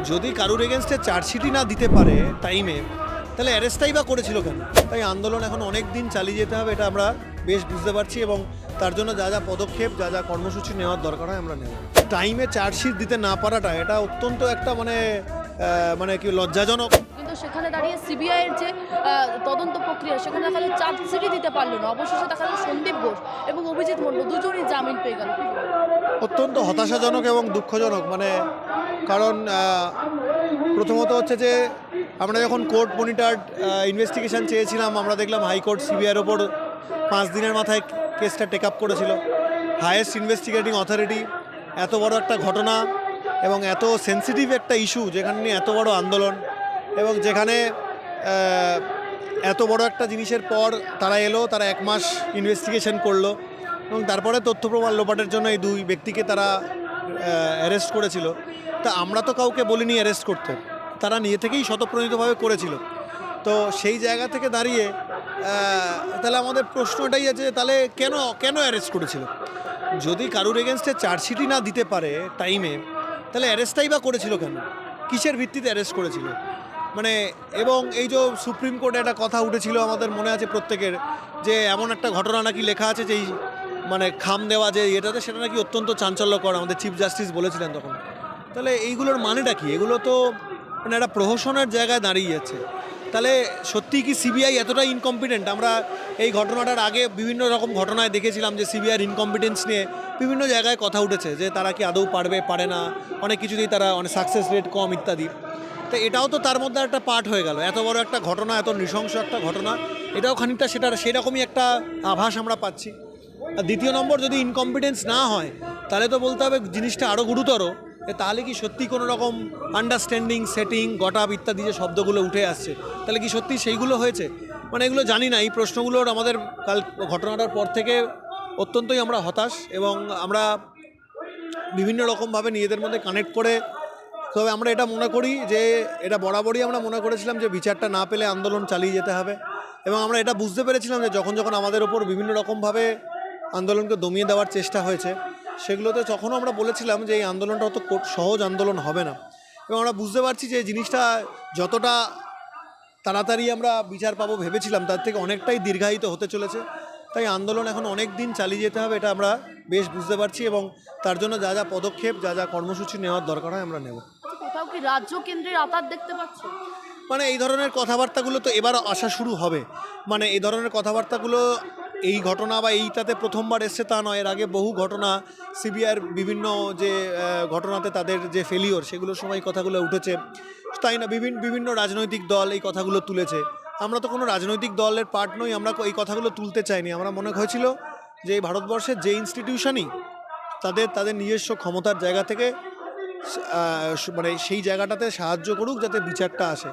যদি কারুর এগেনস্টে চার্জশিটই না দিতে পারে টাইমে, তাহলে অ্যারেস্টটাই বা করেছিল কেন? তাই আন্দোলন এখন অনেক দিন চালিয়ে যেতে হবে, এটা আমরা বেশ বুঝতে পারছি, এবং তার জন্য যা যা পদক্ষেপ, যা যা কর্মসূচি নেওয়ার দরকার হয় আমরা নেব। টাইমে চার্জশিট দিতে না পারাটা এটা অত্যন্ত একটা মানে কি লজ্জাজনক। কিন্তু সেখানে দাঁড়িয়ে সিবিআই এর যে তদন্ত প্রক্রিয়া, সেখানে দেখা যায় চার্জশিটই দিতে পারলো না। অবশেষে দেখা যায় সন্দীপ ঘোষ এবং অভিজিৎ মণ্ডল দুজনই জামিন পেয়ে গেল। অত্যন্ত হতাশাজনক এবং দুঃখজনক, কারণ প্রথমত হচ্ছে যে আমরা যখন কোর্ট মনিটরড ইনভেস্টিগেশন চেয়েছিলাম, আমরা দেখলাম হাইকোর্ট সিবিআইয়ের ওপর 5 দিনের মাথায় কেসটা টেক আপ করেছিল। হায়েস্ট ইনভেস্টিগেটিং অথরিটি এত বড় একটা ঘটনা এবং এত সেন্সিটিভ একটা ইস্যু, যেখানে নিয়ে এত বড় আন্দোলন এবং যেখানে এত বড় একটা জিনিসের পর তারা এলো, তারা 1 মাস ইনভেস্টিগেশন করলো এবং তারপরে তথ্য প্রমাণ লোপাটের জন্য এই 2 ব্যক্তিকে তারা অ্যারেস্ট করেছিল। তা আমরা তো কাউকে বলিনি অ্যারেস্ট করতে, তারা নিজে থেকেই স্বতঃপ্রণীতভাবে করেছিল। তো সেই জায়গা থেকে দাঁড়িয়ে তাহলে আমাদের প্রশ্ন এটাই আছে, তাহলে কেন অ্যারেস্ট করেছিল? যদি কারুর এগেনস্টে চার্জশিটই না দিতে পারে টাইমে, তাহলে অ্যারেস্টটাই বা করেছিল কেন? কিসের ভিত্তিতে অ্যারেস্ট করেছিল? এবং এই যে সুপ্রিম কোর্টে একটা কথা উঠেছিল আমাদের মনে আছে প্রত্যেকের, যে এমন একটা ঘটনা নাকি লেখা আছে যে খাম দেওয়া যে এটাতে, সেটা নাকি অত্যন্ত চাঞ্চল্যকর, আমাদের চিফ জাস্টিস বলেছিলেন তখন। তাহলে এইগুলোর মানেটা কি? এগুলো তো একটা প্রহসনের জায়গায় দাঁড়িয়ে যাচ্ছে। তাহলে সত্যিই কি সিবিআই এতটা ইনকম্পিটেন্ট? আমরা এই ঘটনাটার আগে বিভিন্ন রকম ঘটনায় দেখেছিলাম যে সিবিআইয়ের ইনকম্পিটেন্স নিয়ে বিভিন্ন জায়গায় কথা উঠেছে, যে তারা কি আদৌ পারে না, অনেক কিছুতেই তারা অনেক সাকসেস রেট কম ইত্যাদি। তো এটাও তো তার মধ্যে একটা পার্ট হয়ে গেল। এত বড় একটা ঘটনা, এত নৃশংস একটা ঘটনা, এটাও খানিকটা সেরকমই একটা আভাস আমরা পাচ্ছি। আর দ্বিতীয় নম্বর, যদি ইনকম্পিটেন্স না হয় তাহলে তো বলতে হবে জিনিসটা আরও গুরুতর। তাহলে কি সত্যি কোনো রকম আন্ডারস্ট্যান্ডিং, সেটিং, গটআপ ইত্যাদি যে শব্দগুলো উঠে আসছে, তাহলে কি সত্যি সেইগুলো হয়েছে? এগুলো জানি না। এই প্রশ্নগুলোর আমাদের কাল ঘটনাটার পর থেকে অত্যন্তই আমরা হতাশ, এবং আমরা বিভিন্ন রকমভাবে নিজেদের মধ্যে কানেক্ট করে, তবে আমরা এটা মনে করি যে এটা বরাবরই আমরা মনে করেছিলাম যে বিচারটা না পেলে আন্দোলন চালিয়ে যেতে হবে, এবং আমরা এটা বুঝতে পেরেছিলাম যে যখন আমাদের ওপর বিভিন্ন রকমভাবে আন্দোলনকে দমিয়ে দেওয়ার চেষ্টা হয়েছে, সেগুলোতে তখনও আমরা বলেছিলাম যে এই আন্দোলনটা অত সহজ আন্দোলন হবে না, এবং আমরা বুঝতে পারছি যে জিনিসটা যতটা তাড়াতাড়ি আমরা বিচার পাবো ভেবেছিলাম, তার থেকে অনেকটাই দীর্ঘায়িত হতে চলেছে। তাই আন্দোলন এখন অনেক দিন চালিয়ে যেতে হবে, এটা আমরা বেশ বুঝতে পারছি, এবং তার জন্য যা যা পদক্ষেপ, যা যা কর্মসূচি নেওয়ার দরকার হয় আমরা নেব। কোথাও কি রাজ্য কেন্দ্রের আতাত দেখতে পাচ্ছ? এই ধরনের কথাবার্তাগুলো তো এবার আসা শুরু হবে। এই ধরনের কথাবার্তাগুলো এই ঘটনা বা এইটাতে প্রথমবার এসছে তা নয়। এর আগে বহু ঘটনা সিবিআইয়ের বিভিন্ন যে ঘটনাতে তাদের যে ফেলিওর, সেগুলোর সময় কথাগুলো উঠেছে, তাই না? বিভিন্ন রাজনৈতিক দল এই কথাগুলো তুলেছে। আমরা তো কোনো রাজনৈতিক দলের পার্ট নই, আমরা এই কথাগুলো তুলতে চাইনি। আমরা মনে হয়েছিল যে এই ভারতবর্ষের যে ইনস্টিটিউশনই তাদের নিজস্ব ক্ষমতার জায়গা থেকে সেই জায়গাটাতে সাহায্য করুক যাতে বিচারটা আসে।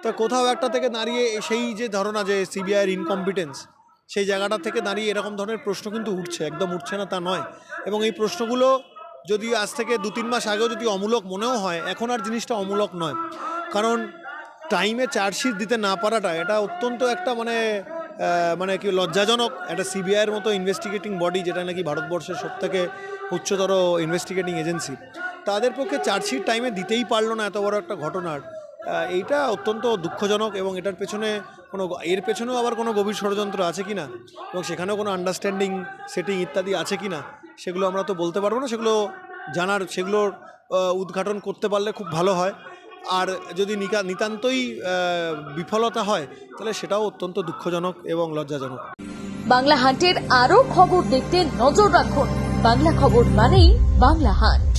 তো কোথাও একটা থেকে দাঁড়িয়ে সেই যে ধারণা যে সিবিআইয়ের ইনকম্পিটেন্স, সেই জায়গাটা থেকে দাঁড়িয়ে এরকম ধরনের প্রশ্ন কিন্তু উঠছে, একদম উঠছে না তা নয়। এবং এই প্রশ্নগুলো যদি আজ থেকে 2-3 মাস আগেও যদি অমূলক মনেও হয়, এখন আর জিনিসটা অমূলক নয়। কারণ টাইমে চার্জশিট দিতে না পারাটা এটা অত্যন্ত একটা কি লজ্জাজনক। একটা সিবিআইয়ের মতো ইনভেস্টিগেটিং বডি, যেটা নাকি ভারতবর্ষের সবথেকে উচ্চতর ইনভেস্টিগেটিং এজেন্সি, তাদের পক্ষে চার্জশিট টাইমে দিতেই পারলো না এত বড় একটা ঘটনার। এইটা অত্যন্ত দুঃখজনক, এবং এর পেছনেও আবার কোনো গভীর ষড়যন্ত্র আছে কি না, এবং সেখানেও কোনো আন্ডারস্ট্যান্ডিং, সেটিং ইত্যাদি আছে কি না, সেগুলো আমরা তো বলতে পারবো না। সেগুলোর উদ্ঘাটন করতে পারলে খুব ভালো হয়। আর যদি নিতান্তই বিফলতা হয়, তাহলে সেটাও অত্যন্ত দুঃখজনক এবং লজ্জাজনক। বাংলা হান্টের আরও খবর দেখতে নজর রাখুন। বাংলা খবর মানেই বাংলা হান্ট।